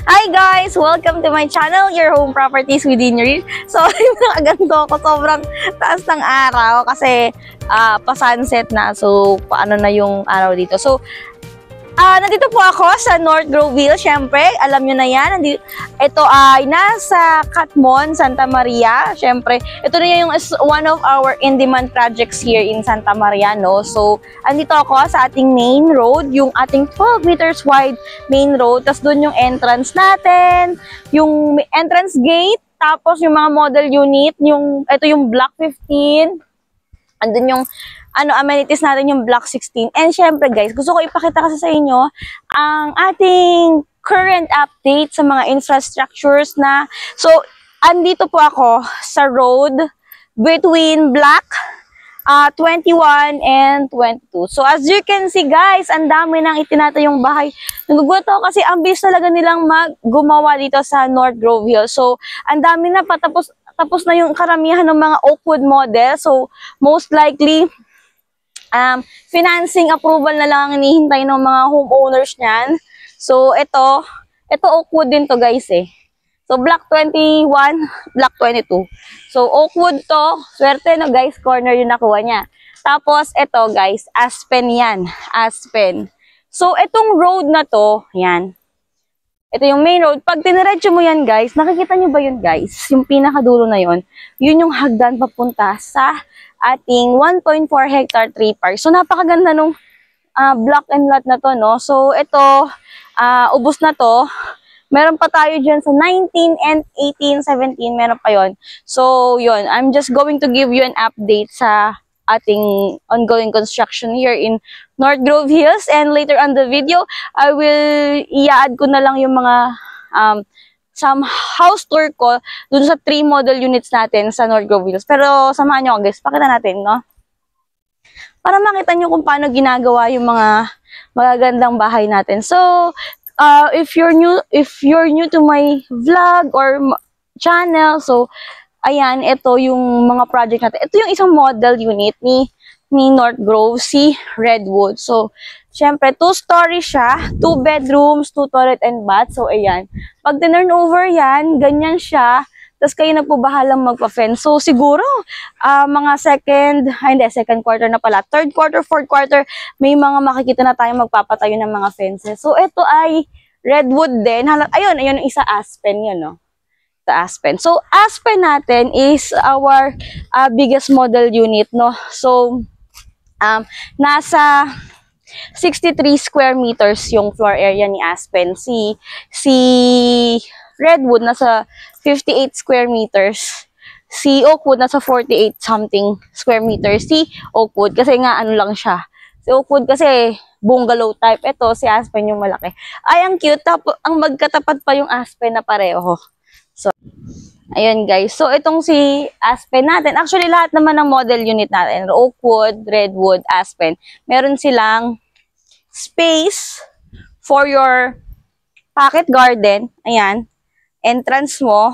Hi guys! Welcome to my channel, Your Home Properties Within Your Reach. So, nakaganto ako. Sobrang taas ng araw kasi pa-sunset na. So, paano na yung araw dito. So, nandito po ako sa North Groveville. Siyempre, alam nyo na yan. Ito ay nasa Catmon, Santa Maria. Siyempre, ito na yung one of our in-demand projects here in Santa Maria, no? So, andito ako sa ating main road, yung ating 12 meters wide main road. Tapos doon yung entrance natin, yung entrance gate, tapos yung mga model unit, ito yung block 15. Andun yung amenities natin, yung block 16. And syempre guys, gusto ko ipakita kasi sa inyo ang ating current update sa mga infrastructures na. So, andito po ako sa road between block 21 and 22. So, as you can see guys, ang dami nang itinatayong bahay. Nagugulat ako kasi ang bilis talaga nilang gumawa dito sa North Groveville. So, ang dami na tapos na yung karamihan ng mga Oakwood model. So, most likely, financing approval na lang ang hinihintay ng mga homeowners niyan. So, ito Oakwood din to guys eh. So, block 21, block 22. So, Oakwood to. Swerte no guys, corner yung nakuha niya. Tapos, ito guys, Aspen yan. Aspen. So, itong road na to, yan. Ito yung main road. Pag tiniretso mo yan guys, nakikita nyo ba yun guys? Yung pinakadulo na yun, yun yung hagdan papunta sa ating 1.4 hectare tree park. So, napakaganda nung block and lot na to, no? So, ito, ubos na to. Meron pa tayo dyan sa 19 and 18, 17, meron pa yon. So, yun. I'm just going to give you an update sa ating ongoing construction here in North Groveville. And later on the video, I will i-add ko na lang yung mga some house tour ko dun sa 3 model units natin sa North Groveville. Pero samahan nyo guys, pakita natin, no? Para makita nyo kung paano ginagawa yung mga magagandang bahay natin. So, if you're new to my vlog or channel, so ayan, ito yung mga project natin. Ito yung isang model unit ni North Grove, si Redwood. So, syempre, 2-story siya, 2 bedrooms, 2 toilet and bath. So, ayan. Pag tinurn over yan, ganyan siya. Tapos kayo na po bahalang magpa-fence. So, siguro, mga second quarter na pala. Third quarter, fourth quarter, may mga makikita na tayong magpapatayo ng mga fences. So, ito ay Redwood din. Ayun yung isa Aspen yun, no? Sa Aspen. So, Aspen natin is our biggest model unit, no? So, nasa 63 square meters yung floor area ni Aspen. Si Redwood nasa 58 square meters. Si Oakwood nasa 48 something square meters. Si Oakwood kasi nga ano lang siya. Si Oakwood kasi bungalow type. Ito si Aspen yung malaki. Ay, ang cute. Ang magkatapat pa yung Aspen na pareho. So, ayun guys. So, itong si Aspen natin. Actually, lahat naman ng model unit natin. Oakwood, Redwood, Aspen. Meron silang space for your pocket garden. Ayan. Entrance mo.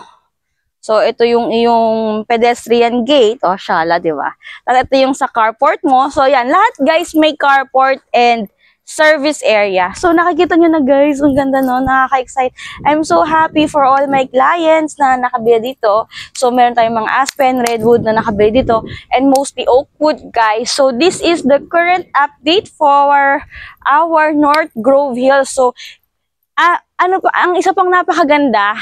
So, ito yung iyong pedestrian gate. O, shala, di ba? At ito yung sa carport mo. So, ayan. Lahat guys may carport and service area. So, nakikita nyo na guys, ang ganda no, nakaka-excite. I'm so happy for all my clients na nakabili dito. So, meron tayong mga Aspen, Redwood na nakabili dito, and mostly Oakwood guys. So, this is the current update for our North Groveville. So, ang isa pang napakaganda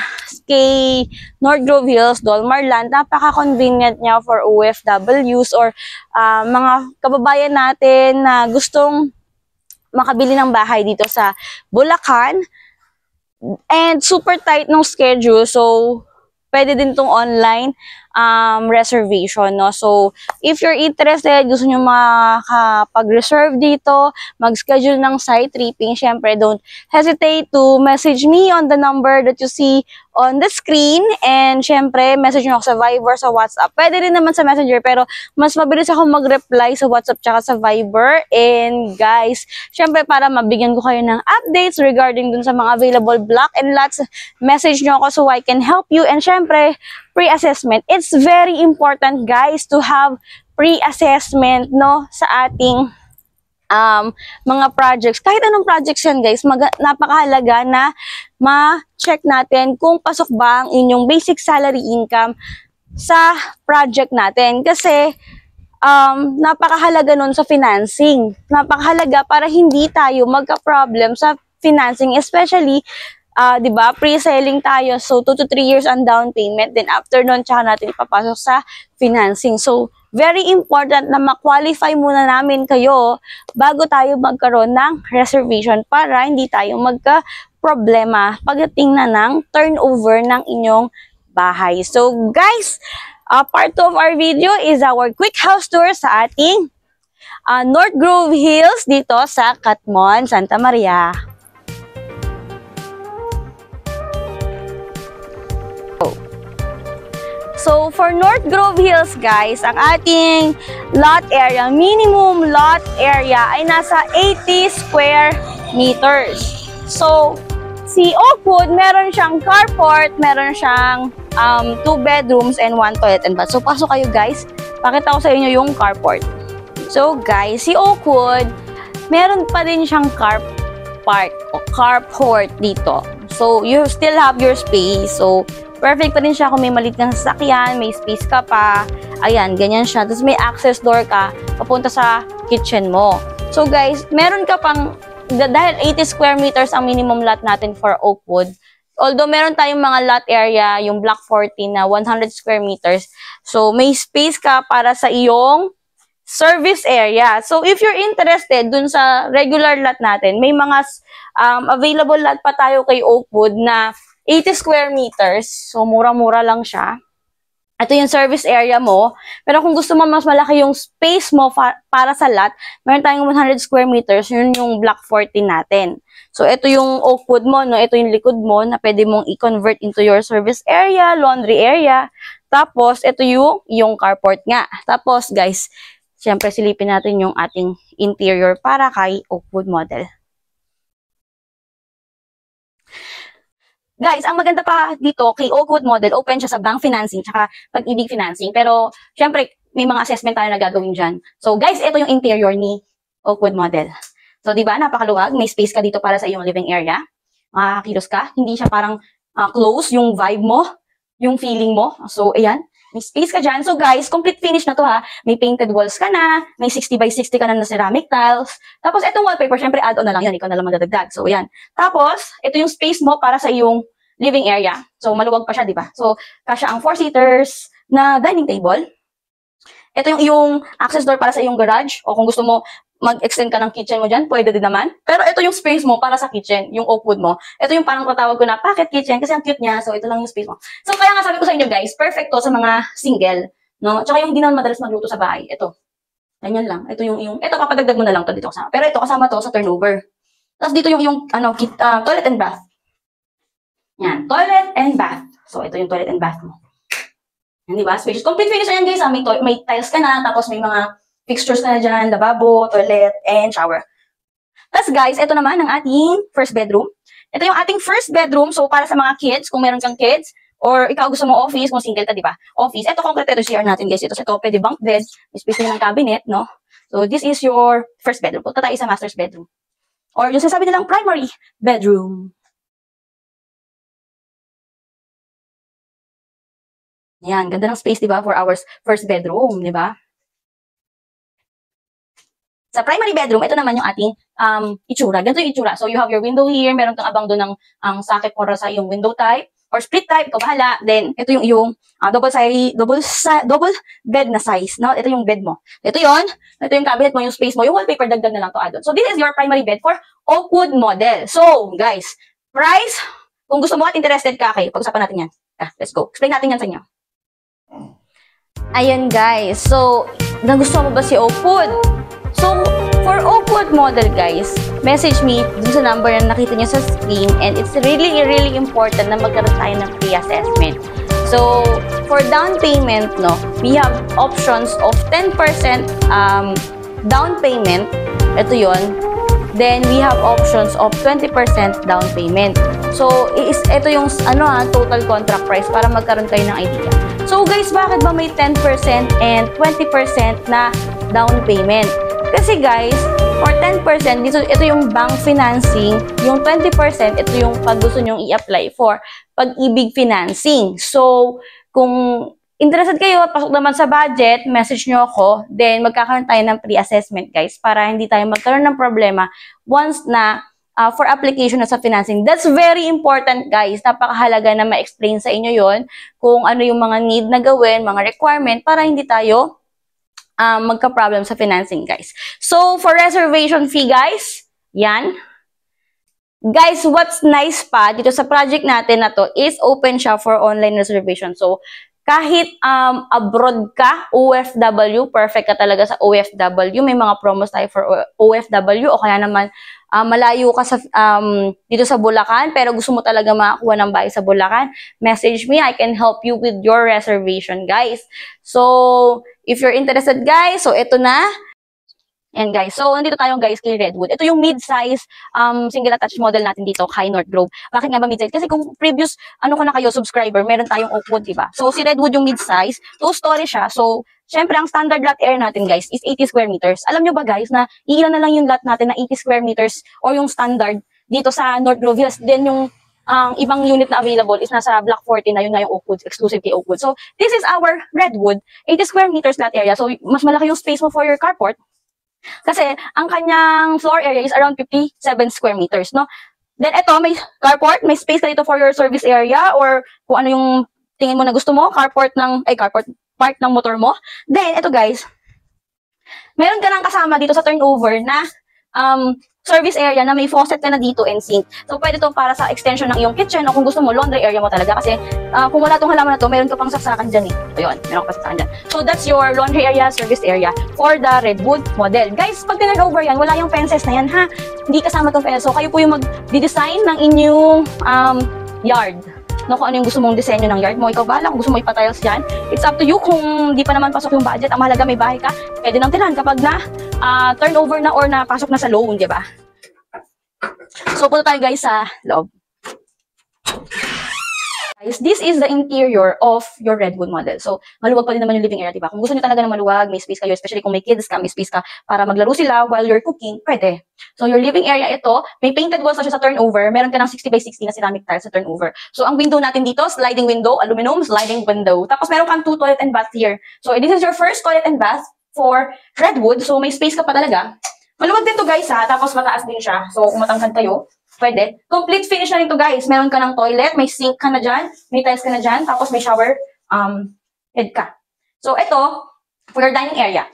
kay North Groveville, Dolmar Land, napaka-convenient niya for OFWs or mga kababayan natin na gustong makabili ng bahay dito sa Bulacan. And super tight ng schedule. So, pwede din tong online reservation, no? So, if you're interested, gusto nyo makapag-reserve dito, mag-schedule ng site tripping, syempre, don't hesitate to message me on the number that you see on the screen. And syempre, message nyo ako sa Viber, sa WhatsApp. Pwede rin naman sa Messenger, pero mas mabilis ako mag-reply sa WhatsApp tsaka sa Viber. And guys, syempre, para mabigyan ko kayo ng updates regarding dun sa mga available block and lots, message nyo ako so I can help you. And syempre, pre-assessment. It's very important guys to have pre-assessment, no, sa ating mga projects. Kahit anong projects yan guys, napakahalaga na ma-check natin kung pasok ba ang inyong basic salary income sa project natin. Kasi napakahalaga nun sa financing. Napakahalaga para hindi tayo magka-problem sa financing, especially 'di ba, pre-selling tayo. So 2 to 3 years ang down payment, then after nun tsaka natin ipapasok sa financing. So very important na ma-qualify muna namin kayo bago tayo magkaroon ng reservation para hindi tayo magka-problema pagdating na ng turnover ng inyong bahay. So guys, part 2 of our video is our quick house tour sa ating North Grove Hills dito sa Catmon, Santa Maria. So, for North Grove Hills, guys, ang ating lot area, minimum lot area ay nasa 80 square meters. So, si Oakwood, meron siyang carport, meron siyang 2 bedrooms and 1 toilet and bath. So, pasok kayo, guys. Pakita ko sa inyo yung carport. So, guys, si Oakwood, meron pa din siyang carport dito. So, you still have your space. So, perfect pa din siya kung may maliit kang sasakyan, may space ka pa. Ayan, ganyan siya. Tapos may access door ka papunta sa kitchen mo. So guys, meron ka pang, dahil 80 square meters ang minimum lot natin for Oakwood. Although meron tayong mga lot area, yung Block 14 na 100 square meters. So may space ka para sa iyong service area. So if you're interested dun sa regular lot natin, may mga available lot pa tayo kay Oakwood na 80 square meters. So, mura-mura lang siya. Ito yung service area mo. Pero kung gusto mo mas malaki yung space mo para sa lot, meron tayong 100 square meters. Yun yung Block 14 natin. So, ito yung Oakwood mo, no? Ito yung likod mo na pwede mong i-convert into your service area, laundry area. Tapos, ito yung carport nga. Tapos, guys, syempre silipin natin yung ating interior para kay Oakwood model. Guys, ang maganda pa dito kay Oakwood model, open siya sa bank financing tsaka pag-ibig financing. Pero, syempre, may mga assessment tayo na gagawin dyan. So, guys, ito yung interior ni Oakwood model. So, di ba, napakaluwag. May space ka dito para sa iyong living area. Makakilos ka. Hindi siya parang close yung vibe mo, yung feeling mo. So, ayan. May space ka dyan. So, guys, complete finish na to ha. May painted walls ka na. May 60 by 60 ka na ceramic tiles. Tapos, itong wallpaper, syempre, add-on na lang yan. Ikaw na lang magdadagdag. So, ayan. Tapos, ito yung space mo para sa iyong living area. So, maluwag pa siya, di ba? So, kasya ang 4-seaters na dining table. Ito yung iyong access door para sa iyong garage. O kung gusto mo mag-extend ka ng kitchen mo dyan, pwede din naman. Pero ito yung space mo para sa kitchen, yung Oakwood mo. Ito yung parang tatawag ko na pocket kitchen kasi ang cute niya. So, ito lang yung space mo. So, kaya nga sabi ko sa inyo guys, perfect to sa mga single. No? Tsaka yung di naman madalas magluto sa bahay. Ito. Ganyan lang. Ito yung ito papadagdag mo na lang to dito kasama. Pero ito kasama to sa turnover. Tapos dito yung toilet and bath. Yan. Toilet and bath. So, ito yung toilet and bath mo. Yan, diba? Spacious. Complete finish na yan guys. May tiles ka na. Tapos may mga fixtures ka na dyan, lababo, toilet, and shower. Tapos guys, ito naman ang ating first bedroom. Ito yung ating first bedroom. So, para sa mga kids, kung meron kang kids, or ikaw gusto mo office, kung single ka, di ba? Office. Ito, concrete, ito CR natin guys. Ito pwede bunk bed. May space ng cabinet, no? So, this is your first bedroom. Punta tayo sa master's bedroom. Or yung sinasabi nilang primary bedroom. Yan, ganda ng space, di ba? For our first bedroom, di ba? Sa primary bedroom, ito naman yung ating itsura. Ganito yung itsura. So, you have your window here. Meron kang abang doon ng socket para sa yung window type. Or split type, ikaw bahala. Then, ito yung double bed na size. No? Ito yung bed mo. Ito yon. Ito yung cabinet mo, yung space mo. Yung wallpaper, dagdag na lang to add on. So, this is your primary bed for Oakwood model. So, guys, price, kung gusto mo at interested ka, okay, pag-usapan natin yan. Let's go. Explain natin yan sa inyo. Ayun, guys. So, nagustuhan mo ba si Oakwood? So, for Oakwood model, guys, message me dun sa number na nakita nyo sa screen, and it's really, really important na magkaroon tayo ng pre-assessment. So, for down payment, no, we have options of 10% down payment. Ito yon. Then, we have options of 20% down payment. So, ito yung total contract price para magkaroon kayo ng idea. So, guys, bakit ba may 10% and 20% na down payment? Kasi guys, For 10%, ito yung bank financing. Yung 20%, ito yung pag gusto nyong i-apply for pag-ibig financing. So, kung interested kayo, pasok naman sa budget, message nyo ako, then magkakaroon tayo ng pre-assessment guys, para hindi tayo magkaroon ng problema once na for application na sa financing. That's very important guys. Napakahalaga na ma-explain sa inyo yon kung ano yung mga need na gawin, mga requirement, para hindi tayo magka-problem sa financing, guys. So, for reservation fee, guys, yan. Guys, what's nice pa dito sa project natin na to is open siya for online reservation. So, kahit abroad ka, OFW, perfect ka talaga sa OFW. May mga promos tayo for OFW o kaya naman malayo ka sa, dito sa Bulacan pero gusto mo talaga makakuha ng bahay sa Bulacan, message me. I can help you with your reservation, guys. So, if you're interested, guys, so ito na. And guys, so nandito tayo guys kay Redwood. Ito yung mid-size single attached model natin dito kay North Grove. Bakit nga ba mid-size? Kasi kung previous ko na kayo subscriber, meron tayong Oakwood, diba? So si Redwood yung mid-size, 2-story siya. So syempre ang standard lot area natin guys is 80 square meters. Alam nyo ba guys na iilan na lang yung lot natin na 80 square meters or yung standard dito sa North Grove Hills. Then yung ibang unit na available is nasa Block 40 na, yun nga yung Oakwood, exclusive kay Oakwood. So this is our Redwood, 80 square meters lot area. So mas malaki yung space mo for your carport. Kasi, ang kanyang floor area is around 57 square meters, no? Then, ito, may carport, may space ka dito for your service area or kung ano yung tingin mo na gusto mo, carport, park ng motor mo. Then, ito guys, meron ka lang kasama dito sa turnover na service area na may faucet ka na dito and sink. So, pwede to para sa extension ng iyong kitchen o kung gusto mo, laundry area mo talaga. Kasi, kung wala tong halaman na to, meron ka pang saksakan dyan eh. Ayun, meron ka pang saksakan dyan. So, that's your laundry area, service area for the Redwood model. Guys, pag turnover yan, wala yung fences na yan, ha? Hindi kasama tong fences. So, kayo po yung mag-design ng inyong yard. No, kung ano yung gusto mong disenyo ng yard mo, ikaw bahala kung gusto mo ipa-tiles dyan. It's up to you kung di pa naman pasok yung budget. Ang mahalaga may bahay ka, pwede nang tirahan kapag na turnover na or napasok na sa loan, di ba? So, punta tayo guys sa loob. Guys, this is the interior of your Redwood model. So, maluwag pa din naman yung living area, diba? Kung gusto niyo talaga ng maluwag, may space kayo, especially kung may kids ka, may space ka para maglaro sila while you're cooking, pwede. So, your living area ito, may painted walls na siya sa turnover. Meron ka ng 60 by 60 na ceramic tiles sa turnover. So, ang window natin dito, sliding window, aluminum, sliding window. Tapos, meron kang 2 toilet and bath here. So, this is your first toilet and bath for Redwood. So, may space ka pa talaga. Maluwag din to guys ha, tapos mataas din siya. So, kung matangkad kayo, pwede. Complete finish na rin to guys. Meron ka ng toilet, may sink ka na dyan, may tiles ka na dyan, tapos may shower head ka. So, ito, for your dining area.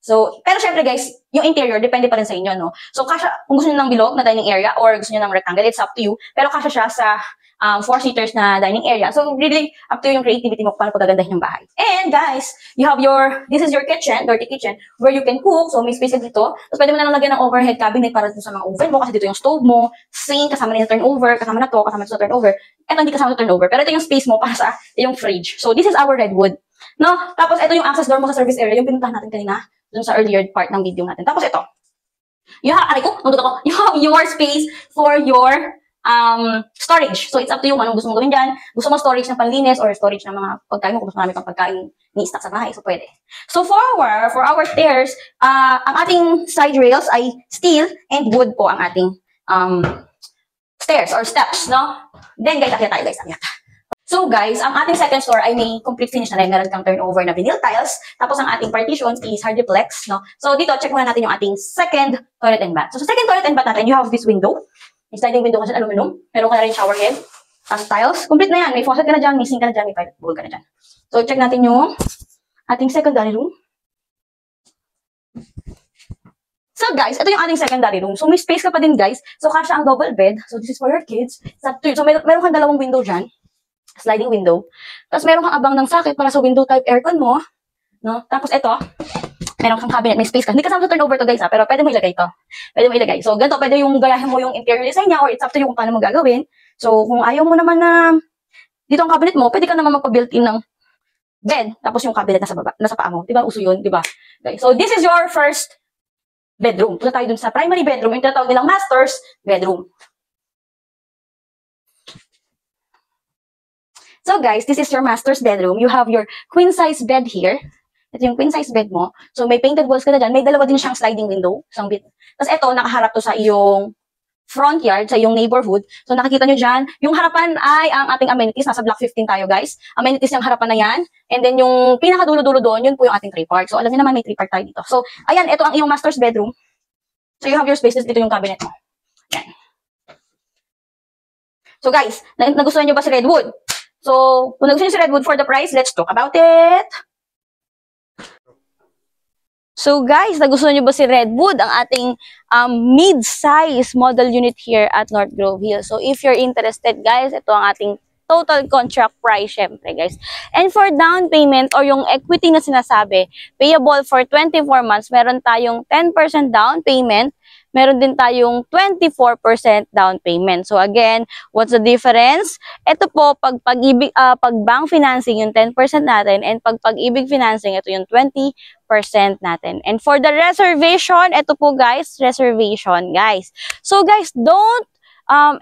So, pero syempre guys, yung interior, depende pa rin sa inyo, no? So, kasha, kung gusto nyo ng bilog na dining area or gusto nyo ng rectangle, it's up to you. Pero kasha siya sa 4-seaters na dining area. So, really, up to yung creativity mo kung paano pagagandahin yung bahay. And guys, you have this is your kitchen, dirty kitchen, where you can cook. So, may space ka dito. Tapos, pwede mo na lang lagyan ng overhead cabinet para dito sa mga oven mo. Kasi dito yung stove mo, sink, kasama na yung turnover, kasama na to, kasama na sa turnover. Ito, hindi kasama sa turnover. Pero ito yung space mo para sa yung fridge. So, this is our Redwood. No? Tapos, ito yung access door mo sa service area. Yung pinuntahan natin kanina, dun sa earlier part ng video natin. Tapos, ito. You have your space for your storage. So, it's up to you kung anong gusto mong gawin dyan. Gusto mo storage ng panlinis or storage ng mga pagkain mo kung mas marami kang pagkain ni-stock sa bahay. So, pwede. So, for our stairs, ang ating side rails ay steel and wood po ang ating stairs or steps, no? Then, guys, akyat tayo, guys. Akyat. So, guys, ang ating second floor ay may complete finish na rin. Meron kang turnover na vinyl tiles. Tapos, ang ating partition is hardiplex, no? So, dito, check muna natin yung ating second toilet and bath. So, sa second toilet and bath natin, you have this window. May sliding window ka dyan, aluminum. Meron ka na rin shower head. Tiles. Complete na yan. May faucet ka na dyan, may sink ka na dyan, may toilet bowl ka na dyan. So, check natin yung ating secondary room. So, guys, ito yung ating secondary room. So, may space ka pa din, guys. So, kasha ang double bed. So, this is for your kids. So, meron kang dalawang window dyan. Sliding window. Tapos, meron kang abang ng socket para sa window type aircon mo. No? Tapos, ito. Meron kang cabinet, may space ka. Hindi kasama sa turnover to guys ha, pero pwede mo ilagay ito. Pwede mo ilagay. So, ganito, pwede yung gayahin mo yung interior design niya or it's up to you kung paano mo gagawin. So, kung ayaw mo naman na dito ang cabinet mo, pwede ka naman magpa-built-in ng bed. Tapos yung cabinet nasa baba, nasa paa mo. Diba? Uso yun, diba? Okay. So, this is your first bedroom. Punta tayo dun sa primary bedroom. Yung tinatawag nilang master's bedroom. So, guys, this is your master's bedroom. You have your queen-size bed here. Ito yung queen size bed mo. So, may painted walls ka na dyan. May dalawa din siyang sliding window. Isang bit. Tapos ito, nakaharap to sa iyong front yard, sa iyong neighborhood. So, nakikita nyo dyan, yung harapan ay ang ating amenities. Nasa block 15 tayo, guys. Amenities yung harapan na yan. And then, yung pinakadulo-dulo doon, yun po yung ating 3-part. So, alam niyo naman, may 3-part tayo dito. So, ayan, ito ang iyong master's bedroom. So, you have your spaces. Dito yung cabinet mo. Yan. So, guys, nagustuhan nyo ba si Redwood? So, kung nagustuhan nyo si Redwood for the price, let's talk about it. So guys, nagustuhan nyo ba si Redwood, ang ating mid-size model unit here at North Grove Hills. So if you're interested guys, ito ang ating total contract price syempre guys. And for down payment or yung equity na sinasabi, payable for 24 months, meron tayong 10% down payment, meron din tayong 24% down payment. So again, what's the difference? Ito po, pag bank financing yung 10% natin, and pag pag-ibig financing, ito yung 20% natin. And for the reservation, ito po guys, reservation guys. So guys, don't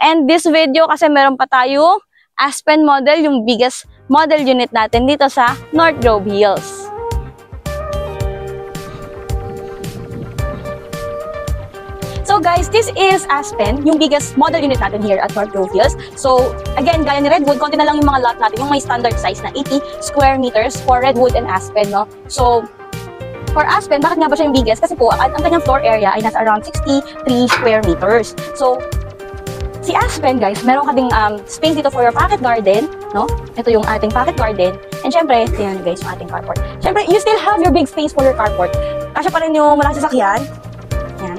end this video kasi meron pa tayong Aspen model, yung biggest model unit natin dito sa North Grove Hills. So guys, this is Aspen, yung biggest model unit natin here at North Grove Hills. So again, gaya ni Redwood, konti na lang yung mga lot natin, yung may standard size na 80 square meters for Redwood and Aspen, no? So for Aspen, bakit nga ba siya yung biggest? Kasi po, ang kanyang floor area ay nasa around 63 square meters. So si Aspen guys, meron ka ding space dito for your pocket garden, no? Ito yung ating pocket garden. And syempre, tingnan guys yung ating carport. Syempre, you still have your big space for your carport. Kasya pa rin yung walang sasakyan. Yan.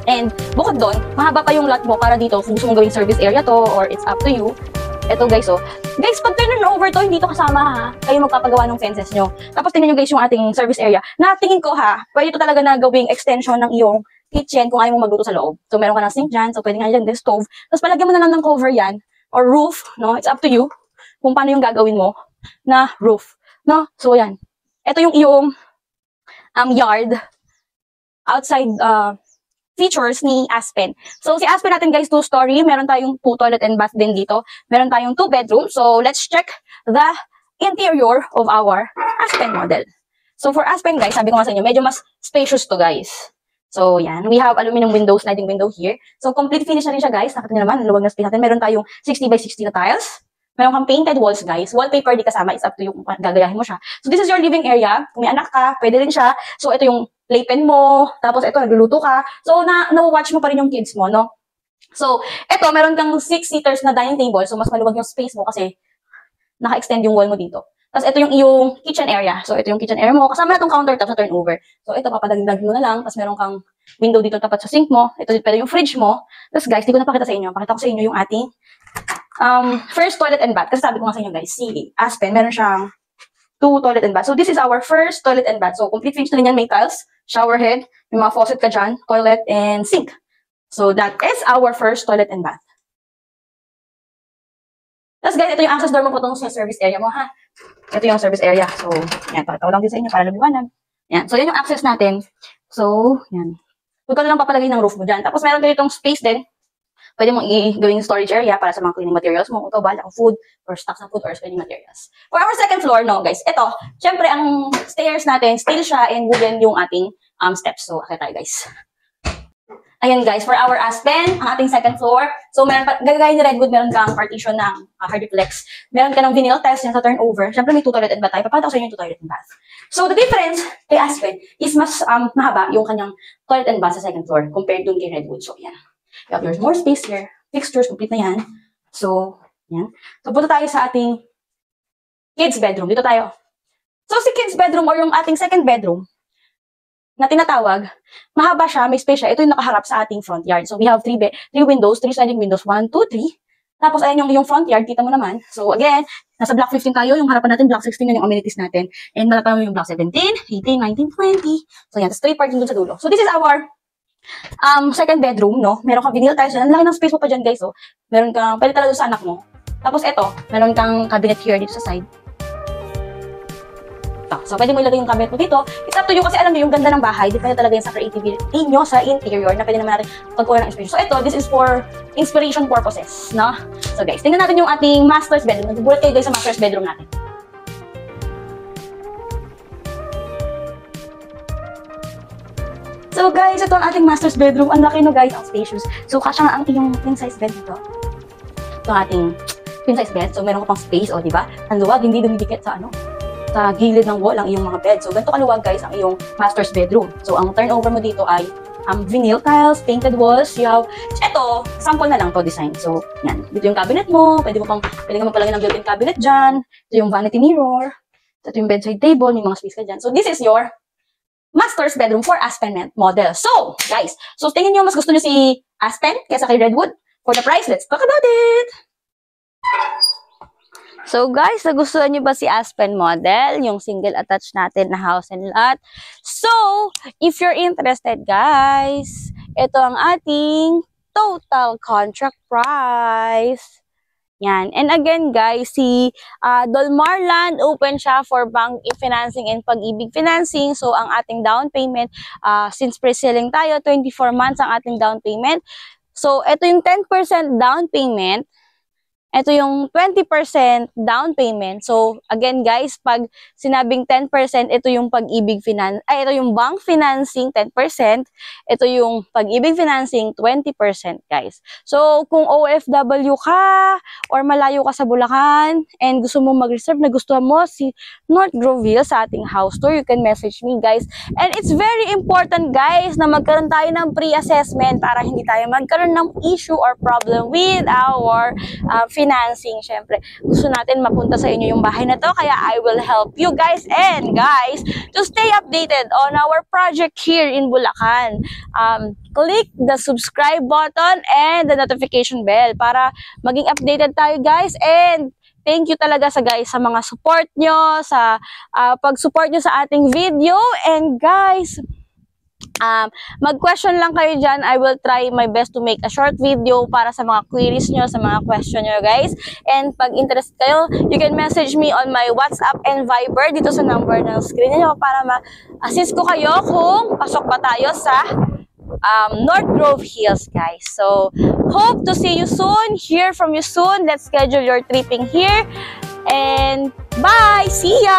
And bukod doon, mahaba pa yung lot mo para dito kung gusto mong gawing service area to or it's up to you. Ito guys, oh. Guys, pag turn over to, hindi to kasama ha. Kayo magpapagawa ng fences nyo. Tapos tingnan nyo guys yung ating service area. Na tingin ko ha, pwede ito talaga na gawing extension ng iyong kitchen kung ayaw mong magluto sa loob. So meron ka ng sink dyan, so pwede nga dyan din stove. Tapos palagyan mo na lang ng cover yan or roof, no? It's up to you kung paano yung gagawin mo na roof, no? So yan. Ito yung iyong yard outside features ni Aspen. So si Aspen natin guys, 2-story. Meron tayong 2 toilet and bath din dito. Meron tayong 2 bedrooms. So let's check the interior of our Aspen model. So for Aspen guys, sabi ko nga sa inyo, medyo mas spacious to guys. So yan, we have aluminum windows, sliding window here. So complete finish na rin siya guys. Nakita nyo naman, luwag na space natin. Meron tayong 60 by 60 na tiles. Meron kang painted walls guys. Wallpaper di kasama, it's up to you kung gagayahin mo siya. So this is your living area. Kung may anak ka, pwede rin siya. So ito yung playpen mo. Tapos ito, nagluluto ka. So na-watch mo pa rin yung kids mo, no? So ito, meron kang 6-seaters na dining table. So mas maluwag yung space mo kasi naka-extend yung wall mo dito. Tapos ito yung iyong kitchen area. So ito yung kitchen area mo. Kasama na itong countertop sa turnover. So ito, papadagdag mo na lang. Tapos meron kang window dito tapat sa sink mo. Ito pwede yung fridge mo. Tapos guys, di ko napakita sa inyo. Pakita ko sa inyo yung ating first toilet and bath. Kasi sabi ko nga sa inyo guys, si Aspen, meron siyang 2 toilet and bath. So this is our first toilet and bath. So complete finish na rin yan. May tiles, shower head, may mga faucet ka dyan, toilet, and sink. So that is our first toilet and bath. Tapos guys, ito yung access door mo po itong sa service area mo ha. Ito yung service area. So, yan, pakitaw lang din sa inyo para lumiwanag. Yan. So, yan yung access natin. So, yan. Huwag ka na lang papalagay ng roof mo dyan. Tapos meron din itong space din. Pwede mong i-gawing storage area para sa mga cleaning materials mo. Kung ito, bala, food, or stocks ng food, or cleaning materials. For our second floor, no, guys, ito, syempre, ang stairs natin, steel siya, and wooden yung ating steps. So, okay tayo, guys. Ayan, guys, for our Aspen, ang ating second floor. So, meron pa, gagawin ni Redwood, meron kang partition ng hardiplex. Meron ka ng vinyl tiles yan sa turnover. Syempre, may 2 toilet and bath tayo. Papata ko sa inyo yung 2 toilet and bath. So, the difference kay Aspen is mas mahaba yung kanyang toilet and bath sa second floor compared dun kay Redwood. So, yan. You have your more space here. Fixtures, complete na yan. So, yan. So, punta tayo sa ating kids bedroom. Dito tayo. So, si kids bedroom or yung ating second bedroom na tinatawag, mahaba siya, may space siya. Ito yung nakaharap sa ating front yard. So, we have 3 windows, 3 sliding windows, 1, 2, 3. Tapos, ayan yung front yard, kita mo naman. So, again, nasa block 15 tayo. Yung harapan natin, block 16 yun yung amenities natin. And malapit mo yung block 17, 18, 19, 20. So, yan. Tapos, 3 parking dun sa dulo. So, this is our second bedroom, no? Meron kang vinyl tiles. Ang laki ng space mo pa dyan, guys, oh. Meron kang, pwede talaga sa anak mo. Tapos, eto, meron kang cabinet here dito sa side. So, pwede mo ilagay yung cabinet mo dito. It's up to you kasi alam niyo yung ganda ng bahay. Depende talaga yan sa creativity nyo sa interior na pwede naman natin pagkuha ng inspiration. So, ito, this is for inspiration purposes, no? So, guys, tingnan natin yung ating master's bedroom. Nagbulat kayo guys sa master's bedroom natin. So guys, ito ang ating master's bedroom. Ang laki no guys, ang spacious. So kasya nga ang iyong queen size bed dito. Ito ang ating queen size bed. So meron ka pang space, o diba? Ang luwag, hindi dumidikit sa sa gilid ng wall ang iyong mga bed. So ganito kaluwag guys ang iyong master's bedroom. So ang turnover mo dito ay vinyl tiles, painted walls, you have, ito, sample na lang to design. So, yan. Dito yung cabinet mo, pwede ka magpalagay ng built-in cabinet dyan. Ito yung vanity mirror. Ito yung bedside table, may mga space ka dyan. So, this is your master's bedroom for Aspen model. So, guys, so tingin nyo mas gusto nyo si Aspen kaysa kay Redwood? For the price, let's talk about it! So guys, nagustuhan nyo ba si Aspen model? Yung single attached natin na house and lot. So, if you're interested guys, ito ang ating total contract price. Yan. And again guys, si Dolmar Land open siya for bank financing and Pag-ibig financing. So, ang ating down payment, since pre-selling tayo, 24 months ang ating down payment. So, ito yung 10% down payment. Ito yung 20% down payment. So, again guys, pag sinabing 10%, ito yung Pag-ibig ito yung bank financing, 10%. Ito yung Pag-ibig financing, 20% guys. So, kung OFW ka, or malayo ka sa Bulacan, and gusto mo mag-reserve, na gusto mo si North Groveville sa ating house tour, you can message me guys. And it's very important guys, na magkaroon tayo ng pre-assessment para hindi tayo magkaroon ng issue or problem with our financing. Syempre, gusto natin mapunta sa inyo yung bahay na to, kaya I will help you guys. And guys, to stay updated on our project here in Bulacan, click the subscribe button and the notification bell para maging updated tayo guys. And thank you talaga sa mga support nyo, sa pag-support nyo sa ating video. And guys, mag-question lang kayo dyan. I will try my best to make a short video para sa mga queries nyo, sa mga question nyo guys. And pag interested kayo, you can message me on my WhatsApp and Viber dito sa number ng screen nyo para ma-assist ko kayo kung pasok ba tayo sa North Grove Hills guys. So, hope to see you soon, hear from you soon. Let's schedule your tripping here. And bye! See ya!